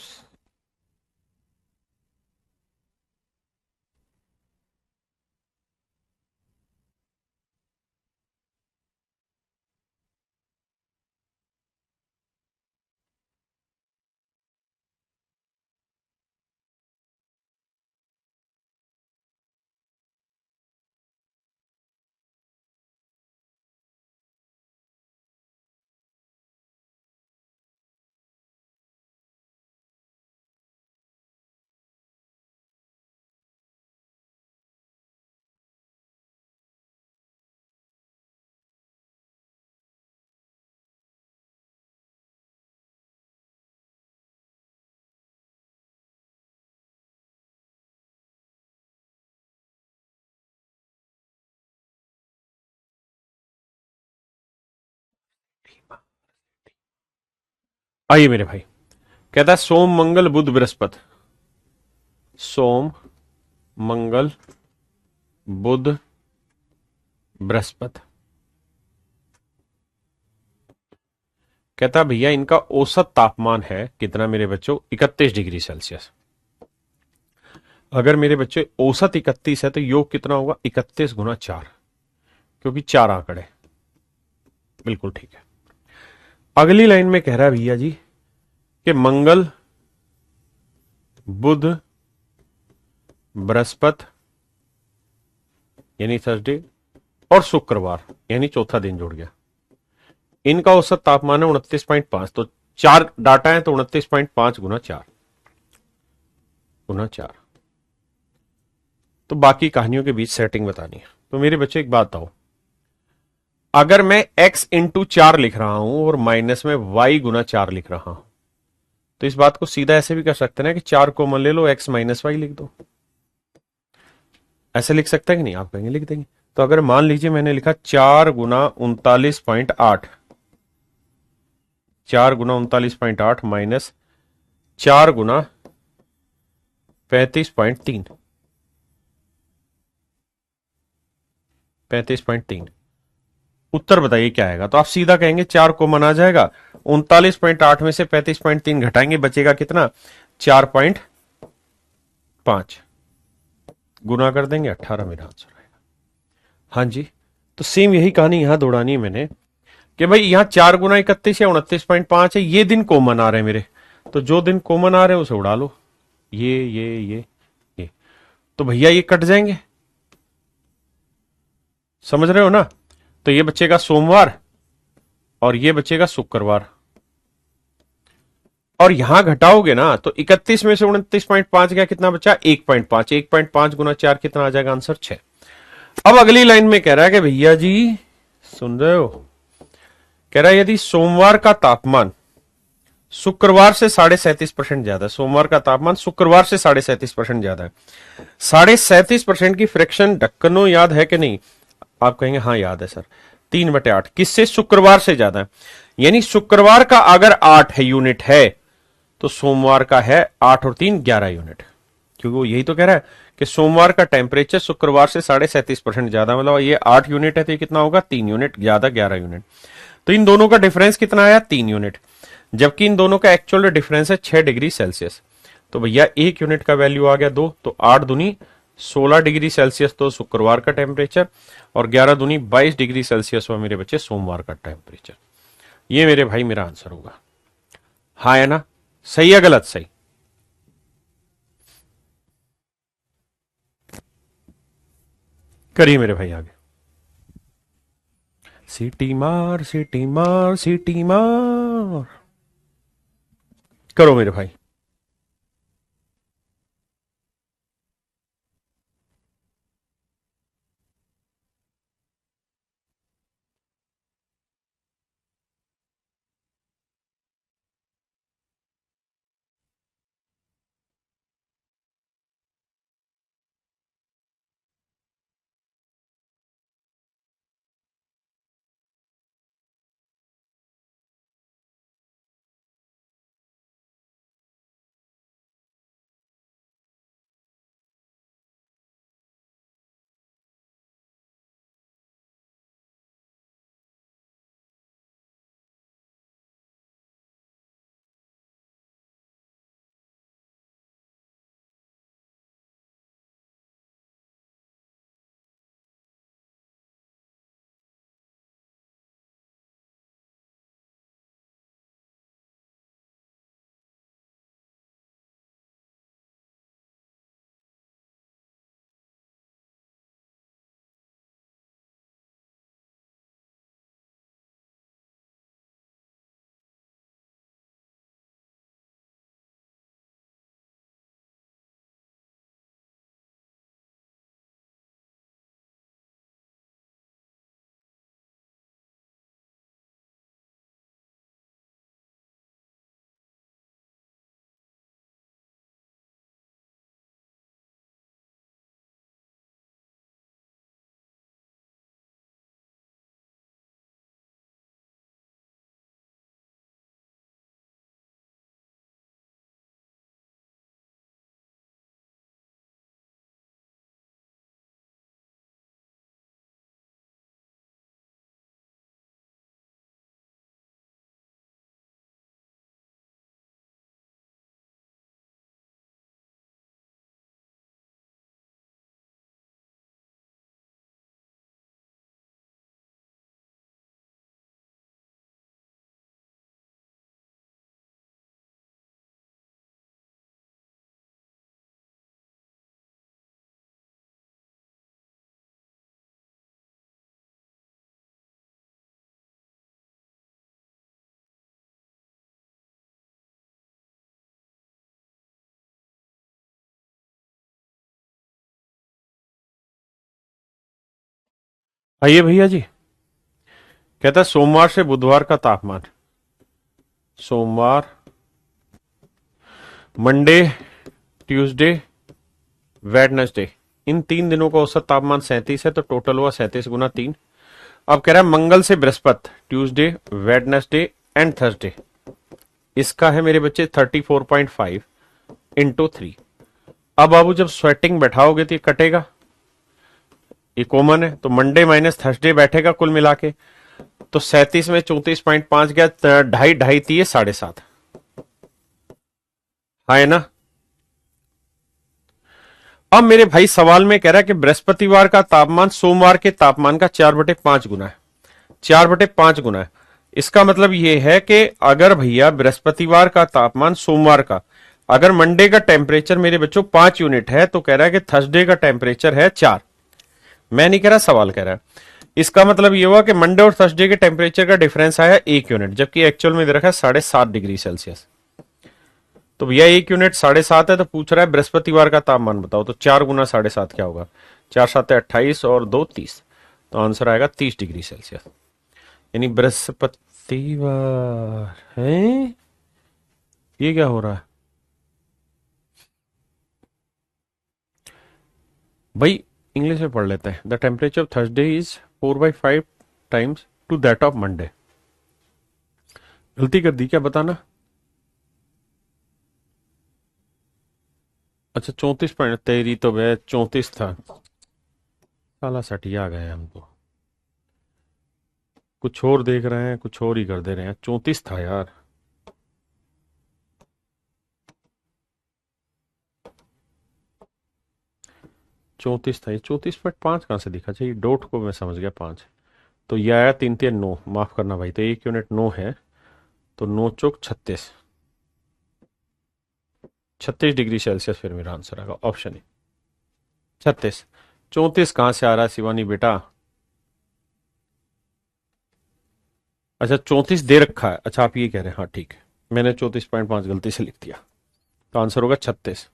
आइए मेरे भाई, कहता है सोम मंगल बुध बृहस्पति। सोम मंगल बुध बृहस्पति। कहता भैया इनका औसत तापमान है कितना मेरे बच्चों? 31 डिग्री सेल्सियस। अगर मेरे बच्चे औसत 31 है तो योग कितना होगा? 31 गुना 4, क्योंकि 4 आंकड़े। बिल्कुल ठीक है। अगली लाइन में कह रहा है भैया जी कि मंगल बुध बृहस्पति यानी थर्सडे और शुक्रवार यानी चौथा दिन जुड़ गया, इनका औसत तापमान है 29.5। तो 4 डाटा है तो 29.5 गुना 4 गुना 4। तो बाकी कहानियों के बीच सेटिंग बतानी है। तो मेरे बच्चे एक बात बताओ, अगर मैं x इंटू 4 लिख रहा हूं और माइनस में y गुना 4 लिख रहा हूं, तो इस बात को सीधा ऐसे भी कर सकते हैं कि 4 कॉमन ले लो, x माइनस वाई लिख दो। ऐसे लिख सकते हैं कि नहीं? आप कहेंगे लिख देंगे। तो अगर मान लीजिए मैंने लिखा 4 गुना 39.8, 4 गुना 39.8 माइनस 4 गुना 35.3, 35.3, उत्तर बताइए क्या आएगा? तो आप सीधा कहेंगे 4 कॉमन आ जाएगा, 39.8 में से 35.3 घटाएंगे, बचेगा कितना? 4.5, गुना कर देंगे 18, मेरा आंसर आएगा। हाँ जी। तो सेम यही कहानी यहां दौड़ानी है मैंने कि भाई यहां 4 गुना 31 या 29.5 है, ये दिन कॉमन आ रहे हैं मेरे, तो जो दिन कॉमन आ रहे हैं उसे उड़ा लो। ये तो भैया ये कट जाएंगे, समझ रहे हो ना? तो ये बचेगा सोमवार और ये बचेगा शुक्रवार, और यहां घटाओगे ना तो 31 में से 29.5 गया, कितना बचा? 1.5, 1.5 गुना 4 कितना आ जाएगा? आंसर 6। अब अगली लाइन में कह रहा है कि भैया जी सुन रहे हो, कह रहा है यदि सोमवार का तापमान शुक्रवार से 37.5% ज्यादा है, सोमवार का तापमान शुक्रवार से 37.5% ज्यादा है, 37.5% की फ्रैक्शन ढक्कनों याद है कि नहीं? आप कहेंगे हाँ याद है सर। 3/8 किससे? शुक्रवार से ज्यादा है, यानी शुक्रवार का अगर 8 है यूनिट है तो सोमवार का है 8 और 3 11 यूनिट, क्योंकि वो यही तो कह रहा है कि सोमवार का टेम्परेचर शुक्रवार से 37.5% ज्यादा, मतलब ये 8 यूनिट है तो ये कितना होगा? 3 यूनिट ज्यादा, 11 यूनिट। तो इन दोनों का डिफरेंस कितना आया? 3 यूनिट, जबकि इन दोनों का एक्चुअल डिफरेंस है 6 डिग्री सेल्सियस। तो भैया 1 यूनिट का वैल्यू आ गया 2, तो 8 दूनी 16 डिग्री सेल्सियस तो शुक्रवार का टेम्परेचर, और 11 दूनी 22 डिग्री सेल्सियस हुआ मेरे बच्चे सोमवार का टेम्परेचर। ये मेरे भाई मेरा आंसर होगा। हाँ है ना? सही है गलत? सही। करिए मेरे भाई आगे। सीटी मार सीटी मार सीटी मार, करो मेरे भाई। आइए भैया जी, कहता है सोमवार से बुधवार का तापमान, सोमवार, मंडे, ट्यूसडे, वेडनेसडे, इन 3 दिनों का औसत तापमान 37 है, तो टोटल हुआ 37 × 3। अब कह रहा है मंगल से Brihaspati, Tuesday, Wednesday and Thursday, इसका है मेरे बच्चे 34.5 × 3। अब बाबू जब स्वेटिंग बैठाओगे तो ये कटेगा, ये कॉमन है, तो मंडे माइनस थर्सडे बैठेगा कुल मिला के, तो 37 में 34.5 गया, ढाई ढाई थी 7.5, हाँ है ना। अब मेरे भाई सवाल में कह रहा है कि बृहस्पतिवार का तापमान सोमवार के तापमान का 4/5 गुना है, 4/5 गुना है। इसका मतलब यह है कि अगर भैया बृहस्पतिवार का तापमान सोमवार का, अगर मंडे का टेम्परेचर मेरे बच्चों 5 यूनिट है, तो कह रहा है कि थर्सडे का टेम्परेचर है 4। मैं नहीं कह रहा, सवाल कह रहा है। इसका मतलब यह हुआ कि मंडे और थर्सडे के टेम्परेचर का डिफरेंस आया 1 यूनिट, जबकि एक्चुअल में दे रखा है 7.5 डिग्री सेल्सियस। तो भैया 1 यूनिट 7.5 है, तो पूछ रहा है बृहस्पतिवार का तापमान बताओ, तो 4 गुना 7.5 क्या होगा, 4×7 = 28 और 2 30, तो आंसर आएगा 30 डिग्री सेल्सियस। यानी बृहस्पतिवार है, ये क्या हो रहा है भाई, इंग्लिश में पढ़ लेते हैं। The temperature of Thursday is 4/5 times to that of Monday. गलती कर दी क्या बताना। अच्छा 34 तेरी तो वह 34 था, साला सटिया गए हम तो, कुछ और देख रहे हैं, कुछ और ही कर दे रहे हैं, 34 था यार। 34 था, ये 34.5 कहाँ से दिखा, चाहिए डॉट को मैं समझ गया 5, तो ये आया 3×3 = 9, माफ करना भाई, तो 1 यूनिट 9 है, तो 9×4 = 36, 36 डिग्री सेल्सियस फिर मेरा आंसर आएगा, ऑप्शन ए 36। 34 कहाँ से आ रहा है शिवानी बेटा। अच्छा 34 दे रखा है, अच्छा आप ये कह रहे हैं, हाँ ठीक है, मैंने 34.5 गलती से लिख दिया, तो आंसर होगा 36।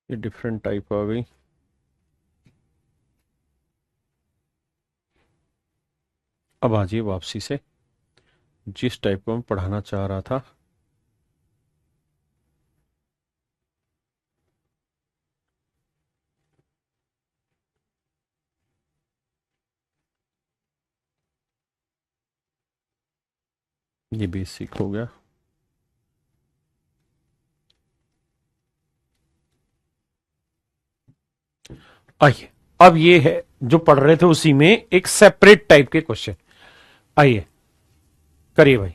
ये डिफरेंट टाइप आ गई। अब आ जाइए वापसी से, जिस टाइप को मैं पढ़ाना चाह रहा था। ये बेसिक हो गया। आइए, अब ये है जो पढ़ रहे थे उसी में एक सेपरेट टाइप के क्वेश्चन, आइए करिए भाई।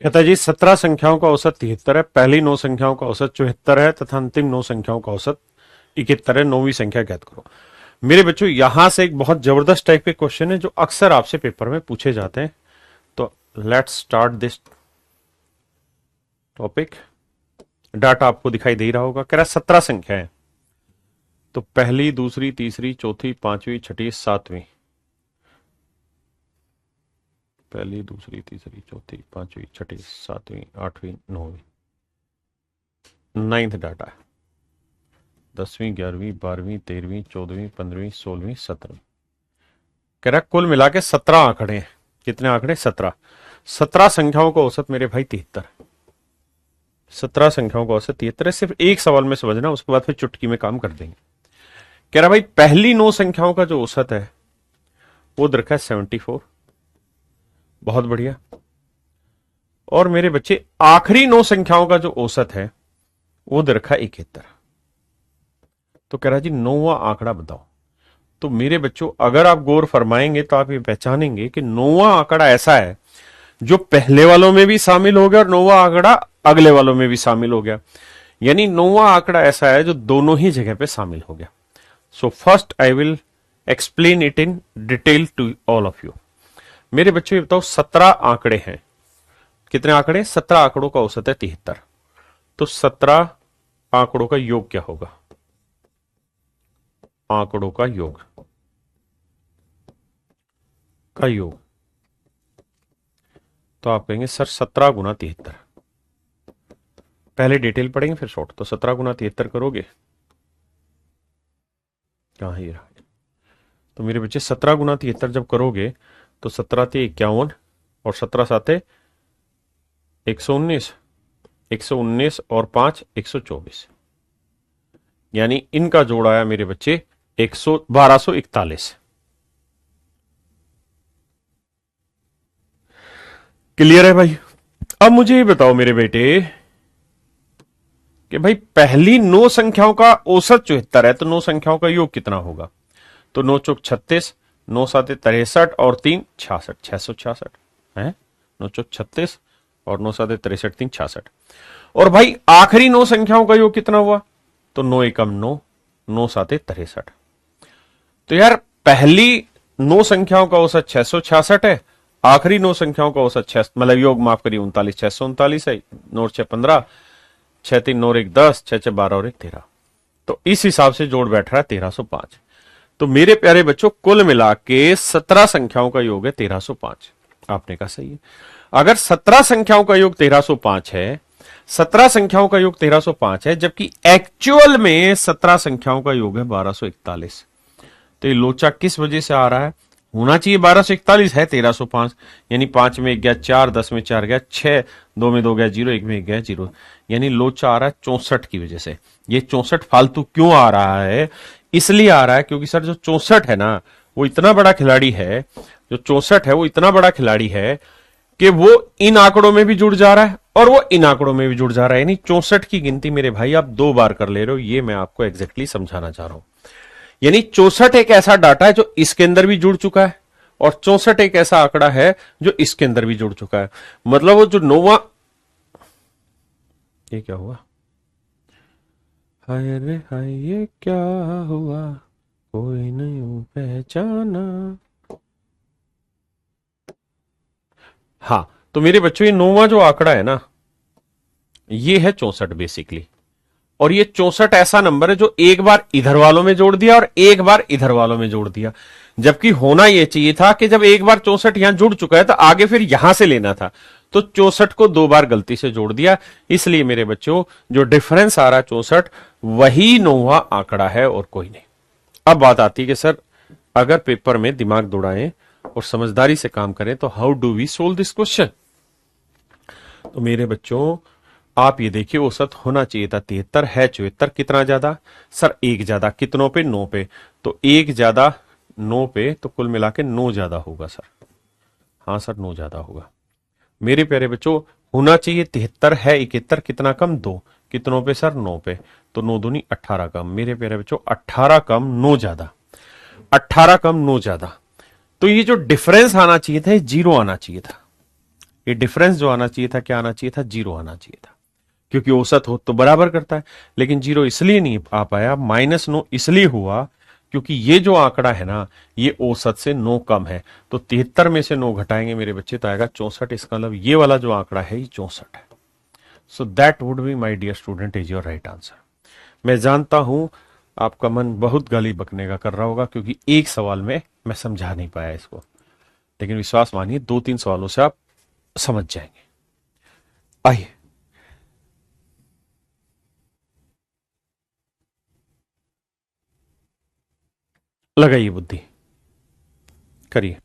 कहता है जी 17 संख्याओं का औसत 73 है, पहली 9 संख्याओं का औसत 74 है तथा अंतिम 9 संख्याओं का औसत 71 है, 9वीं संख्या ज्ञात करो। मेरे बच्चों यहां से एक बहुत जबरदस्त टाइप के क्वेश्चन है जो अक्सर आपसे पेपर में पूछे जाते हैं, तो let's start this topic. Data आपको दिखाई दे रहा होगा, कह रहा 17 संख्या है, तो पहली, दूसरी, तीसरी, चौथी, पांचवी, छठी, सातवीं, पहली, दूसरी, तीसरी, चौथी, पांचवी, छठी, सातवीं, आठवीं, नौवीं, नाइन्थ डाटा है। 10वीं, 11वीं, 12वीं, 13वीं, 14वीं, 15वीं, 16वीं, 17वीं। कह रहा कुल मिला के 17 आंकड़े हैं। कितने आंकड़े? 17। 17 संख्याओं का औसत मेरे भाई 73। 17 संख्याओं का औसत 73 है। सिर्फ एक सवाल में समझना, उसके बाद फिर चुटकी में काम कर देंगे। कह रहा भाई पहली 9 संख्याओं का जो औसत है वो दे रखा है 74। बहुत बढ़िया। और मेरे बच्चे आखिरी 9 संख्याओं का जो औसत है वो दे रखा है 71। तो कह रहा जी 9वां आंकड़ा बताओ। तो मेरे बच्चों अगर आप गौर फरमाएंगे तो आप ये पहचानेंगे कि 9वां आंकड़ा ऐसा है जो पहले वालों में भी शामिल हो गया और 9वां आंकड़ा अगले वालों में भी शामिल हो गया। यानी 9वां आंकड़ा ऐसा है जो दोनों ही जगह पे शामिल हो गया। So first I will explain it in detail to all of you. मेरे बच्चों ये बताओ 17 आंकड़े हैं। कितने आंकड़े? 17 आंकड़ों का औसत है 73। तो 17 आंकड़ों का योग क्या होगा? आंकड़ों का योग तो आप कहेंगे सर 17 गुना 73। पहले डिटेल पढ़ेंगे फिर शॉर्ट। तो 17 गुना 73 करोगे, कहां ये रहा। तो मेरे बच्चे 17 गुना 73 जब करोगे तो 17 थे 51 और 17 साते 119, 119 और 5 124, यानी इनका जोड़ आया मेरे बच्चे 1241। क्लियर है भाई? अब मुझे ये बताओ मेरे बेटे कि भाई पहली 9 संख्याओं का औसत 74 है तो 9 संख्याओं का योग कितना होगा? तो 9 चौक 36, 9 साते 63 और 3 66, 666 है। 9 चौक 36 और 9 साते 63, 3 66। और भाई आखिरी 9 संख्याओं का योग कितना हुआ? तो 9 एकम 9, 9 साते 63। तो यार पहली 9 संख्याओं का औसत 666 है, आखिरी 9 संख्याओं का औसत 6 मतलब योग माफ करिए 39, 639 है। 9 6 15, 6 3 9 1 10, 6 6 12 और 1 13। तो इस हिसाब से जोड़ बैठ रहा है 1305। तो मेरे प्यारे बच्चों कुल मिला के 17 संख्याओं का योग है 1305। आपने कहा सही है। अगर 17 संख्याओं का योग 1305 है, 17 संख्याओं का योग 1305 है, जबकि एक्चुअल में 17 संख्याओं का योग है 1241। तो ये लोचा किस वजह से आ रहा है? होना चाहिए 1241 है 1305, यानी 5 में 1 गया 4, 10 में 4 गया 6, 2 में 2 गया 0, 1 में 1 गया 0, यानी लोचा आ रहा है 64 की वजह से। ये 64 फालतू क्यों आ रहा है? इसलिए आ रहा है क्योंकि सर जो 64 है ना वो इतना बड़ा खिलाड़ी है, जो 64 है वो इतना बड़ा खिलाड़ी है कि वो इन आंकड़ों में भी जुड़ जा रहा है और वो इन आंकड़ों में भी जुड़ जा रहा है। यानी 64 की गिनती मेरे भाई आप 2 बार कर ले रहे हो, ये मैं आपको एग्जैक्टली समझाना चाह रहा हूं। यानी 64 एक ऐसा डाटा है जो इसके अंदर भी जुड़ चुका है और 64 एक ऐसा आंकड़ा है जो इसके अंदर भी जुड़ चुका है। मतलब वो जो 9वां, ये क्या हुआ? हाय रे हाय ये क्या हुआ, कोई नहीं पहचाना। हाँ, तो मेरे बच्चों ये 9वां जो आंकड़ा है ना ये है 64 बेसिकली। और ये 64 ऐसा नंबर है जो एक बार इधर वालों में जोड़ दिया और एक बार इधर वालों में जोड़ दिया, जबकि होना यह चाहिए था कि जब एक बार 64 यहां जुड़ चुका है तो आगे फिर यहां से लेना था। तो 64 को 2 बार गलती से जोड़ दिया, इसलिए मेरे बच्चों जो डिफरेंस आ रहा है 64 वही 9वां आंकड़ा है और कोई नहीं। अब बात आती है कि सर अगर पेपर में दिमाग दौड़ाएं और समझदारी से काम करें तो how do we solve this question? तो मेरे बच्चों आप ये देखिए औसत होना चाहिए था 73 है 74। कितना ज्यादा? सर 1 ज्यादा। कितनों पे? 9 पे। तो 1 ज्यादा 9 पे तो कुल मिला के 9 ज्यादा होगा सर। हाँ सर 9 ज्यादा होगा। मेरे प्यारे बच्चों होना चाहिए 73 है 71। कितना कम? 2। कितनों पे सर? 9 पे। तो 9 दूनी 18 कम। मेरे प्यारे बच्चों 18 कम 9 ज्यादा, 18 कम 9 ज्यादा। तो ये जो डिफरेंस आना चाहिए था ये 0 आना चाहिए था। ये डिफरेंस जो आना चाहिए था क्या आना चाहिए था? 0 आना चाहिए था, क्योंकि औसत हो तो बराबर करता है। लेकिन 0 इसलिए नहीं आ पाया, -9 इसलिए हुआ क्योंकि ये जो आंकड़ा है ना ये औसत से 9 कम है। तो 73 में से 9 घटाएंगे मेरे बच्चे तो आएगा 64। इसका मतलब ये वाला जो आंकड़ा है ये 64 है। So that would be my dear student is your right answer. मैं जानता हूं आपका मन बहुत गाली बकने का कर रहा होगा क्योंकि एक सवाल में मैं समझा नहीं पाया इसको। लेकिन विश्वास मानिए 2-3 सवालों से आप समझ जाएंगे। आइए, लगाइए बुद्धि, करिए।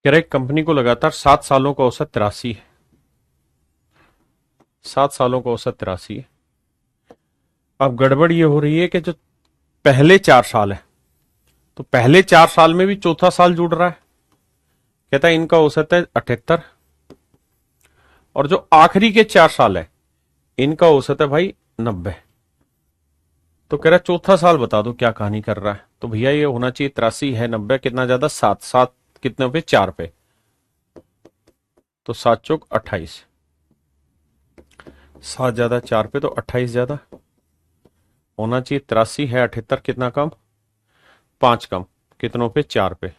कह रहे कंपनी को लगातार 7 सालों का औसत 83 है। 7 सालों का औसत 83 है। अब गड़बड़ ये हो रही है कि जो पहले 4 साल है, तो पहले 4 साल में भी चौथा साल जुड़ रहा है। कहता है इनका औसत है 78, और जो आखिरी के 4 साल है इनका औसत है भाई 90। तो कह रहा है चौथा साल बता दो क्या कहानी कर रहा है। तो भैया ये होना चाहिए 83 है 90 कितना ज्यादा, 7 7 कितने पे, 4 पे, तो 7 चौक 28, 7 ज्यादा 4 पे तो 28 ज्यादा होना चाहिए। 83 है 78 कितना कम, 5 कम, कितनों पे, 4 पे,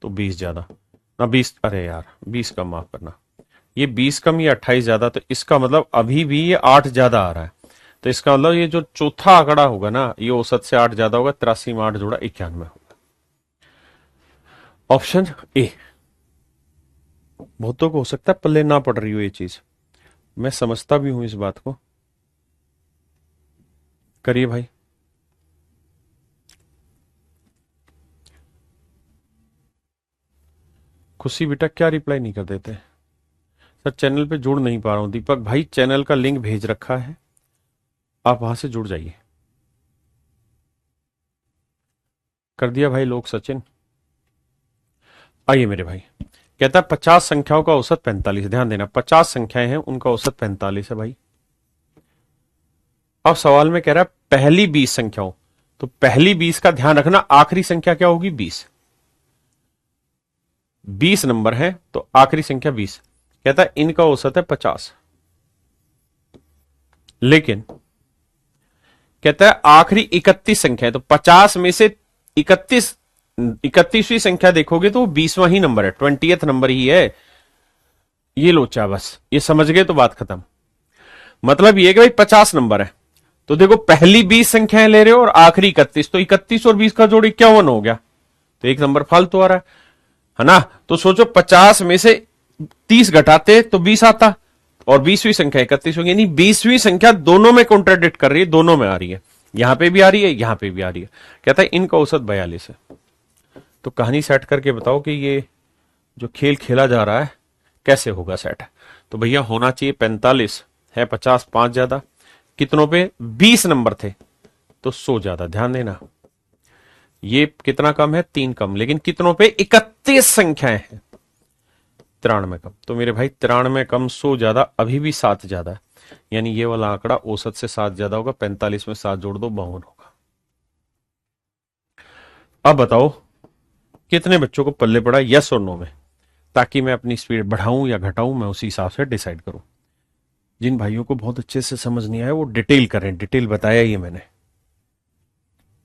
तो 20 ज्यादा ना 20, अरे यार 20 कम, माफ करना, ये 20 कम, ये 28 ज्यादा, तो इसका मतलब अभी भी ये 8 ज्यादा आ रहा है। तो इसका मतलब ये जो चौथा आंकड़ा होगा ना, ये औसत से 8 ज्यादा होगा। 83 में 8 जोड़ा 91 होगा। Option A. बहुतों को हो सकता है पल्ले ना पड़ रही हो ये चीज, मैं समझता भी हूं इस बात को। करिए भाई। खुशी बेटा क्या रिप्लाई नहीं कर देते सर? चैनल पे जुड़ नहीं पा रहा हूं। दीपक भाई चैनल का लिंक भेज रखा है, आप वहां से जुड़ जाइए। कर दिया भाई लोग। सचिन आइए मेरे भाई। कहता है 50 संख्याओं का औसत 45। ध्यान देना, 50 संख्याएं हैं उनका औसत 45 है भाई। अब सवाल में कह रहा है पहली 20 संख्याओं, तो पहली 20 का ध्यान रखना, आखिरी संख्या क्या होगी, 20। 20 नंबर है तो आखिरी संख्या 20। कहता है इनका औसत है 50। लेकिन कहता है आखिरी 31 संख्या है, तो 50 में से 31वीं संख्या देखोगे तो वो 20वां ही नंबर है, 20th नंबर ही है। ये लोचा, बस ये समझ गए तो बात खत्म। मतलब ये कि भाई 50 नंबर है, तो देखो पहली 20 संख्याएं ले रहे हो और आखिरी 31, तो 31 और 20 का जोड़ 51 हो गया। तो एक नंबर फालतू आ रहा है ना। तो सोचो 50 में से 30 घटाते तो 20 आता, और 20वीं संख्या 31 होगी, यानी 20वीं संख्या दोनों में कॉन्ट्राडिक्ट कर रही है, दोनों में आ रही है, यहां पे भी आ रही है, यहां पे भी आ रही है। कहता है इनका औसत 42 है। तो कहानी सेट करके बताओ कि ये जो खेल खेला जा रहा है कैसे होगा सेट। तो भैया होना चाहिए 45 है, 50 5 ज्यादा, कितनों पे 20 नंबर थे तो 100 ज्यादा। ध्यान देना ये कितना कम है, 3 कम, लेकिन कितनों पे 31 संख्याएं हैं, 93 कम। तो मेरे भाई 93 कम 100 ज्यादा, अभी भी 7 ज्यादा है, यानी ये वाला आंकड़ा औसत से 7 ज्यादा होगा। 45 में 7 जोड़ दो 52 होगा। अब बताओ कितने बच्चों को पल्ले पड़ा यस और नो में, ताकि मैं अपनी स्पीड बढ़ाऊं या घटाऊं, मैं उसी हिसाब से डिसाइड करूं। जिन भाइयों को बहुत अच्छे से समझ नहीं आया वो डिटेल करें, डिटेल बताया ही मैंने।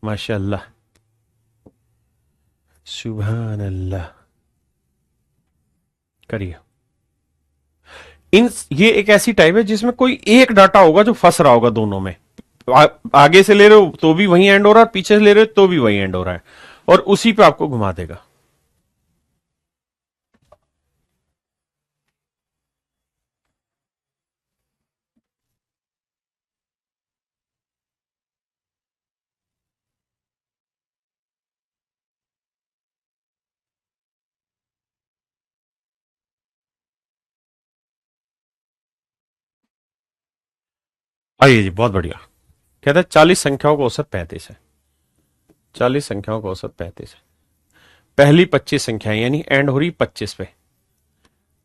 माशाअल्लाह, सुभान अल्लाह, करिए। इन ये एक ऐसी टाइप है जिसमें कोई एक डाटा होगा जो फंस रहा होगा दोनों में। आगे से ले रहे हो तो भी वही एंड हो रहा है, पीछे से ले रहे हो तो भी वही एंड हो रहा है, और उसी पे आपको घुमा देगा। आइए जी, बहुत बढ़िया। कहता है 40 संख्याओं का औसत 35 है। 40 संख्याओं का औसत 35 है। पहली 25 संख्याएं यानी एंड हो रही 25 पे,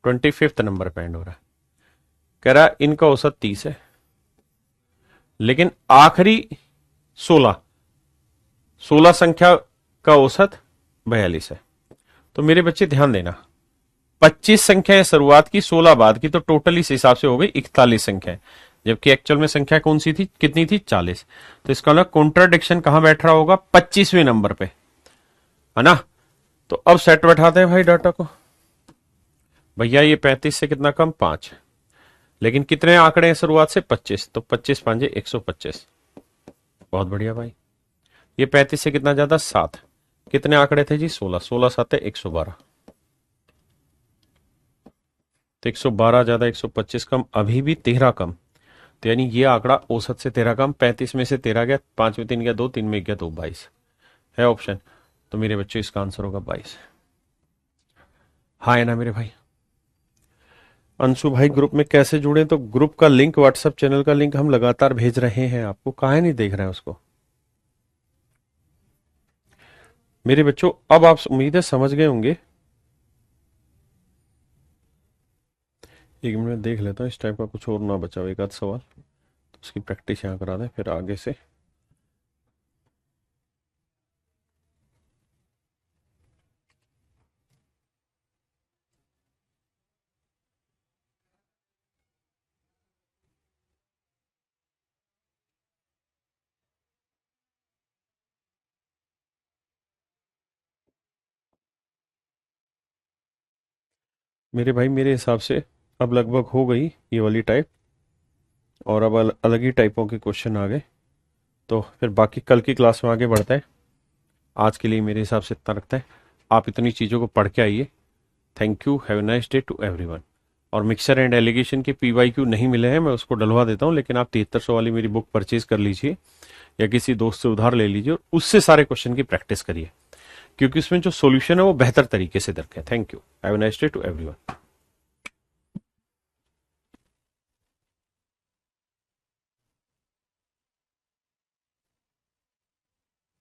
25th नंबर पे एंड हो रहा है। कह रहा है इनका औसत 30 है, लेकिन आखिरी 16 16 संख्या का औसत 42 है। तो मेरे बच्चे ध्यान देना, 25 संख्याएं शुरुआत की, 16 बाद की, तो टोटल इस हिसाब से हो गई 41 संख्याएं, जबकि एक्चुअल में संख्या कौन सी थी, कितनी थी, 40। तो इसका मतलब कॉन्ट्राडिक्शन कहां बैठ रहा होगा, 25वें नंबर पे, है ना। तो अब सेट बैठाते हैं भाई डाटा को। भैया ये 35 से कितना कम, 5, लेकिन कितने आंकड़े हैं शुरुआत से, 25, तो 25 5 125। बहुत बढ़िया भाई। ये 35 से कितना ज्यादा, 7, कितने आंकड़े थे जी, 16, 16 7 112, तो 112 ज्यादा 125 कम, अभी भी 13 कम। तो यानी ये आंकड़ा औसत से 13 कम, 35 में से 13 गया, 5 में 3 गया 2, 3 में गया 2, 22 है ऑप्शन। तो मेरे बच्चों इसका आंसर होगा 22। हाँ है ना मेरे भाई। अंशु भाई ग्रुप में कैसे जुड़े, तो ग्रुप का लिंक, व्हाट्सएप चैनल का लिंक हम लगातार भेज रहे हैं आपको, काहे नहीं देख रहे हैं उसको। मेरे बच्चों अब आप उम्मीद है समझ गए होंगे। एक मिनट देख लेता हूँ इस टाइप का कुछ और ना बचा हो, एक आध सवाल, तो उसकी प्रैक्टिस यहाँ करा दें, फिर आगे से। मेरे भाई मेरे हिसाब से अब लगभग हो गई ये वाली टाइप, और अब अलग ही टाइपों के क्वेश्चन आ गए। तो फिर बाकी कल की क्लास में आगे बढ़ते हैं। आज के लिए मेरे हिसाब से इतना रखते हैं। आप इतनी चीज़ों को पढ़ के आइए। Thank you, have a nice day to everyone. और मिक्सर एंड एलिगेशन के PYQ नहीं मिले हैं, मैं उसको डलवा देता हूँ, लेकिन आप 7300 वाली मेरी बुक परचेज कर लीजिए, या किसी दोस्त से उधार ले लीजिए, और उससे सारे क्वेश्चन की प्रैक्टिस करिए, क्योंकि उसमें जो सॉल्यूशन है वो बेहतर तरीके से दरके। Thank you, have a nice day to everyone.